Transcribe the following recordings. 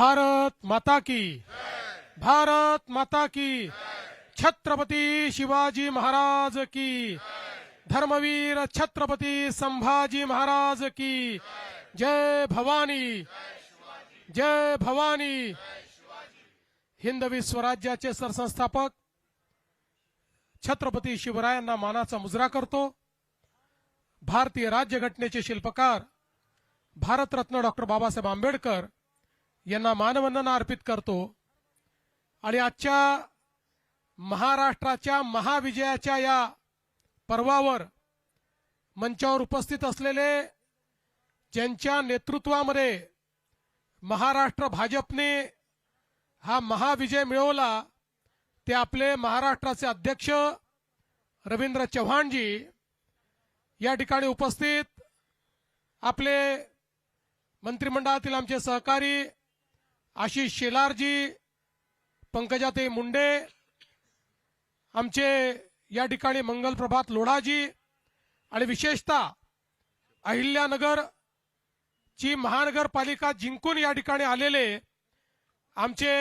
भारत माता की, भारत माता की, छत्रपती शिवाजी महाराज की, धर्मवीर छत्रपती संभाजी महाराज की, जय भवानी, जय भवानी। हिंदवी स्वराज्याचे सरसंस्थापक छत्रपती शिवरायांना मानाचा मुजरा करतो। भारतीय राज्यघटनेचे शिल्पकार भारतरत्न डॉक्टर बाबासाहेब आंबेडकर यांना मानवंदना अर्पित करतो। आणि आजच्या महाराष्ट्राच्या महाविजयाच्या या पर्वावर मंचावर उपस्थित असलेले, ज्यांच्या नेतृत्वामध्ये महाराष्ट्र भाजपने हा महाविजय मिळवला, ते आपले महाराष्ट्राचे अध्यक्ष रवींद्र चव्हाणजी, या ठिकाणी उपस्थित आपले मंत्रिमंडळातील आमचे सहकारी आशिष शेलारजी, पंकजाताई मुंडे, आमचे या ठिकाणी मंगलप्रभात लोढाजी, आणि विशेषतः अहिल्यानगर ची महानगरपालिका जिंकून या ठिकाणी आलेले आमचे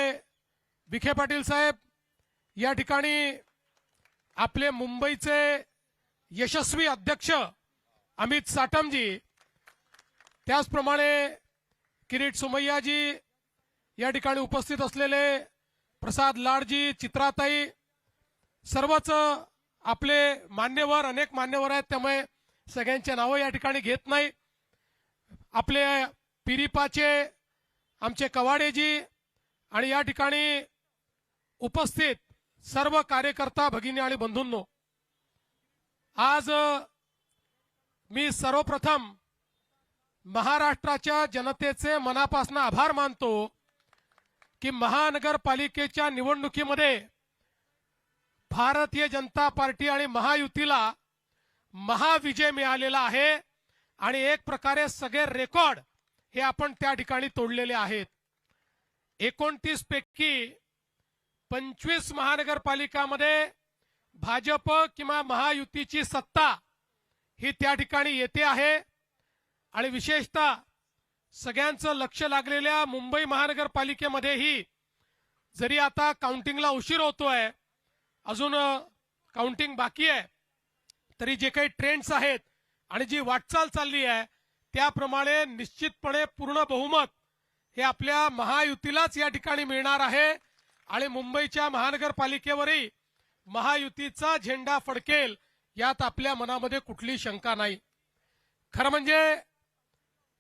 विखे पाटील साहेब, या ठिकाणी आपले मुंबईचे यशस्वी अध्यक्ष अमित साटमजी, त्याचप्रमाणे किरीट सोमय्याजी, या ठिकाणी उपस्थित असलेले प्रसाद लाडजी, चित्राताई, सर्वच आपले मान्यवर, अनेक मान्यवर आहेत, त्यामुळे सगळ्यांचे नावं या ठिकाणी घेत नाही। आपले पिरिपाचे आमचे कवाडेजी आणि या ठिकाणी उपस्थित सर्व कार्यकर्ता भगिनी आणि बंधूंनो, आज मी सर्वप्रथम महाराष्ट्राच्या जनतेचे मनापासून आभार मानतो की महानगरपालिकेच्या निवडणुकीमध्ये भारतीय जनता पार्टी आणि महायुतीला महाविजय मिळालेला आहे। आणि एक प्रकारे सगळे रेकॉर्ड हे आपण त्या ठिकाणी तोडलेले आहेत। 29 पैकी 25 महानगरपालिकामध्ये भाजप किंवा महायुतीची सत्ता ही त्या ठिकाणी येते आहे। आणि विशेषतः सगळ्यांचं लक्ष लागलेल्या मुंबई महानगरपालिकेमध्येही, जरी आता काउंटिंगला उशीर होतोय, अजून काउंटिंग बाकी आहे, तरी जे काही ट्रेंड्स आहेत आणि जी वाटचाल चालली आहे त्याप्रमाणे निश्चितपणे पूर्ण बहुमत हे आपल्या महायुतीलाच या ठिकाणी मिळणार आहे। आणि मुंबईच्या महानगरपालिकेवरही महायुतीचा झेंडा फडकेल यात आपल्या मनामध्ये कुठली शंका नाही। खरं म्हणजे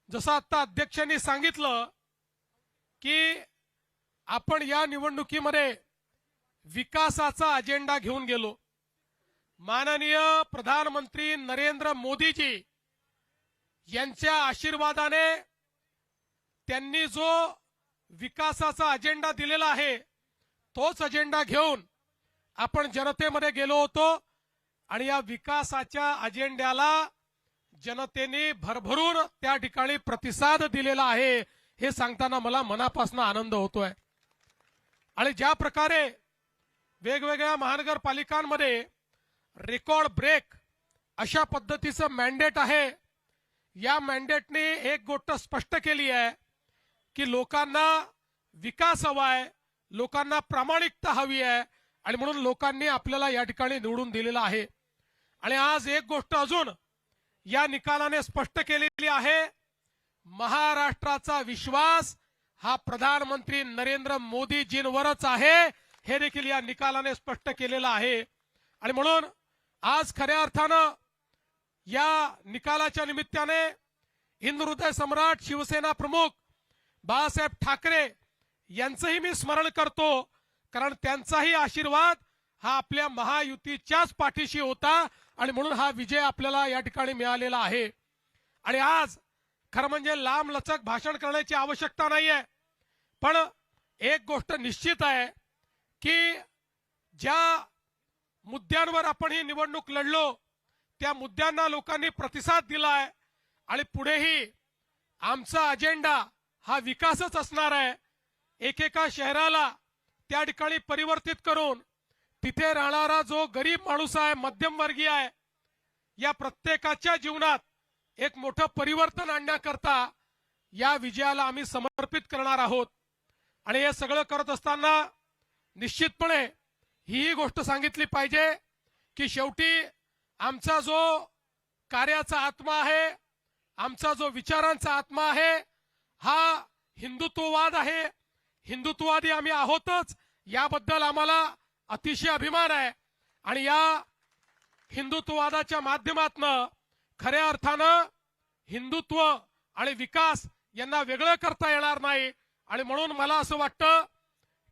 जसं आता अध्यक्षांनी सांगितलं की आपण या निवडणुकीमध्ये विकासाचा अजेंडा घेऊन गेलो। माननीय प्रधानमंत्री नरेंद्र मोदीजी यांच्या आशीर्वादाने त्यांनी जो विकासाचा अजेंडा दिलेला आहे तोच अजेंडा घेऊन आपण जनतेमध्ये गेलो होतो। आणि या विकासाच्या अजेंड्याला जनतेने भरभरून त्या ठिकाणी प्रतिसाद दिलेला आहे, हे सांगताना मला मनापासून आनंद होतोय। आणि ज्या प्रकारे वेगवेगळ्या महानगरपालिकांमध्ये रेकॉर्ड ब्रेक अशा पद्धतीचं मॅन्डेट आहे, या मॅन्डेटने एक गोष्ट स्पष्ट केली आहे की लोकांना विकास हवा आहे, लोकांना प्रामाणिकता हवी आहे, आणि म्हणून लोकांनी आपल्याला या ठिकाणी निवडून दिलेला आहे। आणि आज एक गोष्ट अजून या निकालाने स्पष्ट केलेली आहे, महाराष्ट्राचा विश्वास हा प्रधानमंत्री नरेंद्र मोदीजींवरच आहे, हे देखील या निकालाने स्पष्ट केलेलं आहे। आणि म्हणून आज खऱ्या अर्थानं या निकालाच्या निमित्ताने हिंदुहृदय सम्राट शिवसेना प्रमुख बाळासाहेब ठाकरे यांचंही मी स्मरण करतो, कारण त्यांचाही आशीर्वाद हा आपल्या महायुतीच्याच पाठीशी होता आणि म्हणून हा विजय आपल्याला या ठिकाणी मिळालेला आहे। आणि आज खरं म्हणजे लांब लचक भाषण करण्याची आवश्यकता नाहीये, पण एक गोष्ट निश्चित आहे की ज्या मुद्द्यांवर आपण ही निवडणूक लढलो त्या मुद्द्यांना लोकांनी प्रतिसाद दिलाय, आणि पुढेही आमचा अजेंडा हा विकासच असणार आहे। एकेका शहराला त्या ठिकाणी परिवर्तित करून तिथे राहणारा जो गरीब माणूस आहे, मध्यमवर्गीय आहे, या प्रत्येकाच्या जीवनात एक मोठं परिवर्तन आणण्याकरता या विजयाला आम्ही समर्पित करणार आहोत। आणि हे सगळं करत असताना निश्चितपणे ही गोष्ट सांगितली पाहिजे की शेवटी आमचा जो कार्याचा आत्मा आहे, आमचा जो विचारांचा आत्मा आहे, हा हिंदुत्ववाद आहे. हिंदुत्ववादी आम्ही आहोतच, याबद्दल आम्हाला अतिशय अभिमान आहे. आणि या हिंदुत्ववादाच्या माध्यमातून खऱ्या अर्थानं हिंदुत्व आणि विकास यांना वेगळं करता येणार नाही. आणि म्हणून मला असं वाटतं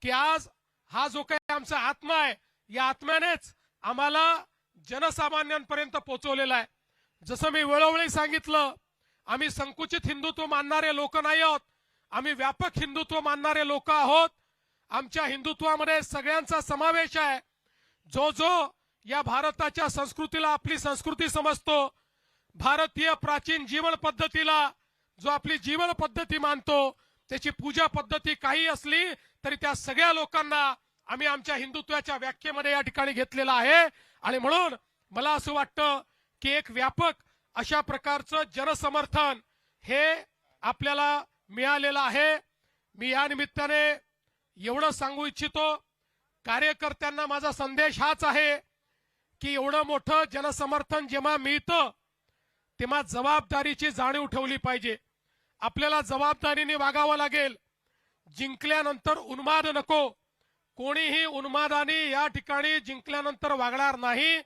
की आज हा जो काही आमचा आत्मा आहे, या आत्म्यानेच आम्हाला जनसामान्यांपर्यंत पोहोचवलेला आहे. जसं मी वेळोवेळी सांगितलं, आम्ही संकुचित हिंदुत्व मानणारे लोक नाही आहोत, आम्ही व्यापक हिंदुत्व मानणारे लोक आहोत. आमच्या हिंदुत्वामध्ये सगळ्यांचा समावेश आहे. जो जो या भारताच्या संस्कृतीला आपली संस्कृती समजतो, भारतीय प्राचीन जीवन पद्धतीला जो आपली जीवन पद्धती मानतो, त्याची पूजा पद्धती काही असली तरी त्या सगळ्या लोकांना आम्ही आमच्या हिंदुत्वाच्या व्याख्येमध्ये या ठिकाणी घेतलेला आहे. आणि म्हणून मला असं वाटतं की एक व्यापक अशा प्रकारचं जनसमर्थन हे आपल्याला मिळालेलं आहे. मी या निमित्ताने एवढं सांगू इच्छितो, कार्यकर्त्यांना माझा संदेश हाच आहे की एवढं मोठं जनसमर्थन जेव्हा मिळतं तेव्हा जबाबदारीची जाणीव ठेवली पाहिजे. आपल्याला जबाबदारीने वागावं लागेल. जिंकल्यानंतर उन्माद नको. कोणीही उन्मादाने या ठिकाणी जिंकल्यानंतर वागणार नाही,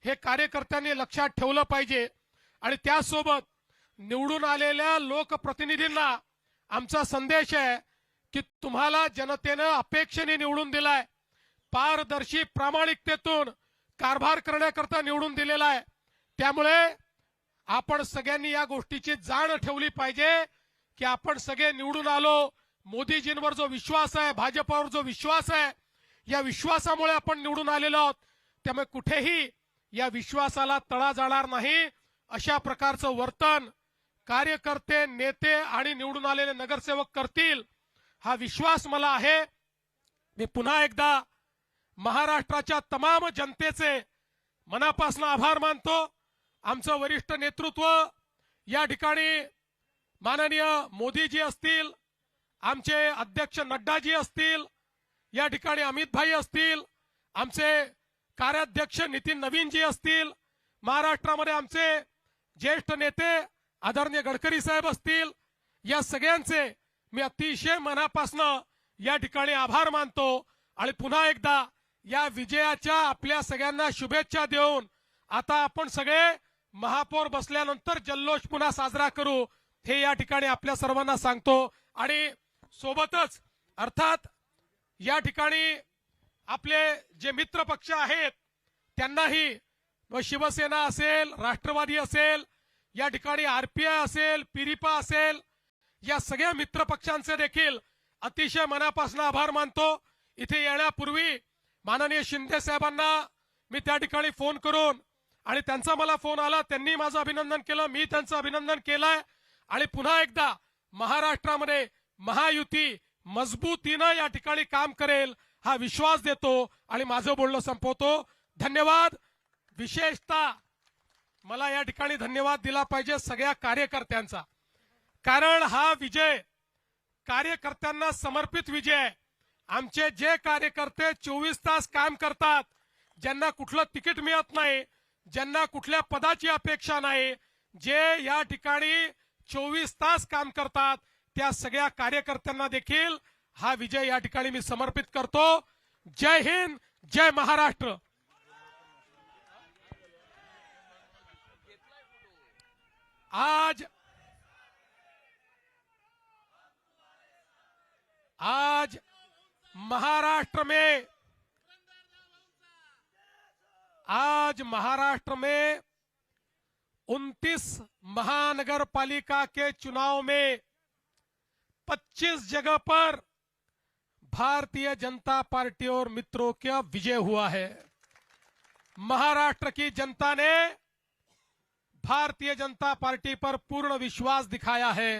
हे कार्यकर्त्यांनी लक्षात ठेवलं पाहिजे. आणि त्यासोबत निवडून आलेल्या लोकप्रतिनिधींना आमचा संदेश आहे की तुम्हाला जनतेनं अपेक्षेने निवडून दिलाय, पारदर्शी प्रामाणिकतेतून कारभार करण्याकरता निवडून दिलेला आहे. त्यामुळे आपण सगळ्यांनी या गोष्टीची जाण ठेवली पाहिजे की आपण सगळे निवडून आलो. मोदीजींवर जो विश्वास आहे, भाजपावर जो विश्वास आहे, या विश्वासामुळे आपण निवडून आलेलो आहोत. त्यामुळे कुठेही या विश्वासाला तडा जाणार नाही. अशा प्रकारचं वर्तन कार्यकर्ते, नेते आणि निवडून आलेले नगरसेवक करतील, हा विश्वास मला आहे. मी पुन्हा एकदा महाराष्ट्राच्या तमाम जनतेचे मनापासून आभार मानतो. आमचं वरिष्ठ नेतृत्व या ठिकाणी माननीय मोदीजी असतील, आमचे अध्यक्ष नड्डाजी असतील, या ठिकाणी अमित भाई असतील, आमचे कार्याध्यक्ष नितीन नवीनजी असतील, महाराष्ट्रामध्ये आमचे ज्येष्ठ नेते आदरणीय गडकरी साहेब असतील, या सगळ्यांचे मी अतिशय मनापासून या ठिकाणी आभार मानतो. आणि पुन्हा एकदा या विजयाच्या आपल्या सगळ्यांना शुभेच्छा देऊन आता आपण सगळे महापौर बसल्यानंतर जल्लोष पुन्हा साजरा करू, हे या ठिकाणी आपल्या सर्वांना सांगतो. आणि सोबतच अर्थात या ठिकाणी आपले जे मित्र पक्ष आहेत त्यांनाही, शिवसेना असेल, राष्ट्रवादी असेल, या ठिकाणी आरपीआय असेल, पिरिपा असेल, या सगळ्या मित्र पक्षांचे देखील अतिशय मनापासून आभार मानतो. इथे येण्यापूर्वी माननीय शिंदे साहेबांना मी त्या ठिकाणी फोन करून, आणि त्यांचा मला फोन आला, त्यांनी माझं अभिनंदन केलं, मी त्यांचं अभिनंदन केलंय. आणि पुन्हा एकदा महाराष्ट्रामध्ये महायुती मजबूतीनं या ठिकाणी काम करेल हा विश्वास देतो आणि माझं बोलणं संपवतो. धन्यवाद. विशेषतः मला या ठिकाणी धन्यवाद दिला पाहिजे सगळ्या कार्यकर्त्यांचा, कारण हा विजय कार्यकर्त्यांना समर्पित विजय आहे. आमचे जे कार्यकर्ते 24 तास काम करतात, ज्यांना कुठलं तिकीट मिळत नाही, ज्यांना कुठल्या पदाची अपेक्षा नाही, जे या ठिकाणी 24 तास काम करतात, त्या सगळ्या कार्यकर्त्यांना देखील हा विजय या ठिकाणी मी समर्पित करतो. जय हिंद, जय महाराष्ट्र. आज महाराष्ट्र में 29 महानगरपालिका के चुनाव में 25 जगह पर भारतीय जनता पार्टी और मित्रों का विजय हुआ है. महाराष्ट्र की जनता ने भारतीय जनता पार्टी पर पूर्ण विश्वास दिखाया है.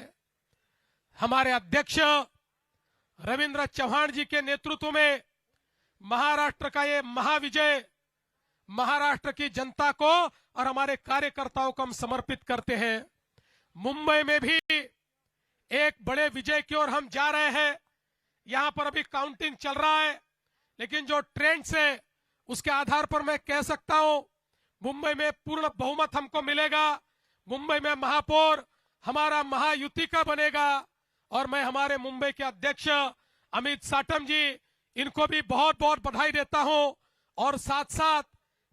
हमारे अध्यक्ष रविंद्र चौहान जी के नेतृत्व में महाराष्ट्र का ये महाविजय महाराष्ट्र की जनता को और हमारे कार्यकर्ताओं को हम समर्पित करते हैं. मुंबई में भी एक बड़े विजय की ओर हम जा रहे हैं. यहां पर अभी काउंटिंग चल रहा है, लेकिन जो ट्रेंड्स है उसके आधार पर मैं कह सकता हूं मुंबई में पूर्ण बहुमत हमको मिलेगा। मुंबई में महापौर हमारा महायुति का बनेगा और मैं हमारे मुंबई के अध्यक्ष अमित साटम जी इनको भी बहुत बहुत बधाई देता हूं। और साथ साथ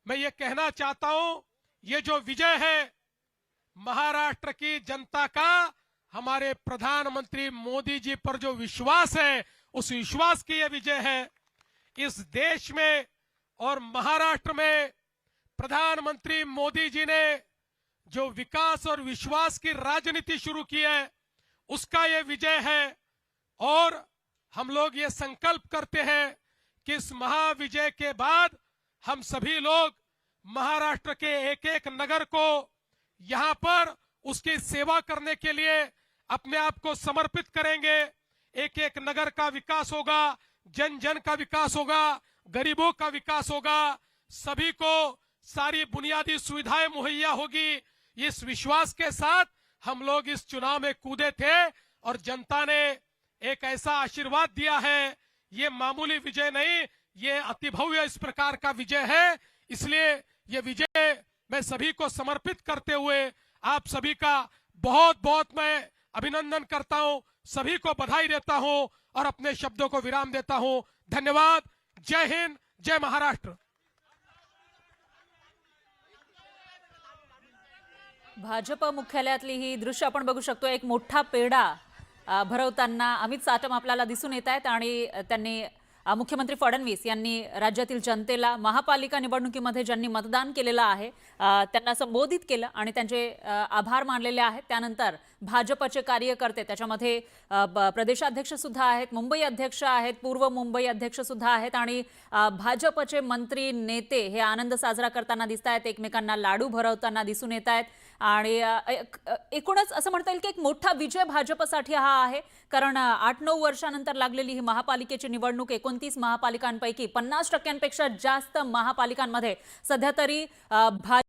मैं ये कहना चाहता हूं, ये जो विजय है महाराष्ट्र की जनता का हमारे प्रधानमंत्री मोदी जी पर जो विश्वास है, उस विश्वास की यह विजय है। इस देश में और महाराष्ट्र में प्रधानमंत्री मोदी जी ने जो विकास और विश्वास की राजनीति शुरू की है, उसका यह विजय है। और हम लोग ये संकल्प करते हैं कि इस महाविजय के बाद हम सभी लोग महाराष्ट्र के एक एक नगर को यहां पर उसकी सेवा करने के लिए अपने आप को समर्पित करेंगे। एक एक नगर का विकास होगा, जन जन का विकास होगा, गरीबों का विकास होगा, सभी को सारी बुनियादी सुविधाएं मुहैया होगी। इस विश्वास के साथ हम लोग इस चुनाव में कूदे थे और जनता ने एक ऐसा आशीर्वाद दिया है। ये मामूली विजय नहीं, ये अतिभव्य इस प्रकार का विजय है। इसलिए ये विजय मैं सभी को समर्पित करते हुए आप सभी का बहुत बहुत मैं अभिनंदन करता हूं, सभी को बधाई देता हूं और अपने शब्दों को विराम देता हूं। धन्यवाद। जय हिंद, जय महाराष्ट्र। भाजप मुख्यालयातली ही दृश्य आपण बघू शकतो। एक मोठा पेढा भरवताना अमित साटम आपल्याला दिसून येत आहेत आणि त्यांनी मुख्यमंत्री फडणवीस यांनी राज्यातील जनतेला महापालिका निवडणुकीमध्ये ज्यांनी मतदान केलेलं आहे त्यांना संबोधित केलं आणि त्यांचे आभार मानलेले आहेत। त्यानंतर भाजपचे कार्यकर्ते, त्याच्यामध्ये प्रदेशाध्यक्ष सुद्धा आहेत, मुंबई अध्यक्ष आहेत, पूर्व मुंबई अध्यक्ष सुद्धा आहेत आणि भाजपचे मंत्री नेते हे आनंद साजरा करताना दिसत आहेत, एकमेकांना लाडू भरवताना दिसून येत आहेत। आणि एकूणच असं म्हणता येईल की एक मोठा विजय भाजपसाठी हा आहे, कारण 8-9 वर्षानंतर लागलेली ही महापालिकेची निवडणूक 29 महापालिकांपैकी 50% जास्त महापालिकांमध्ये सध्या तरी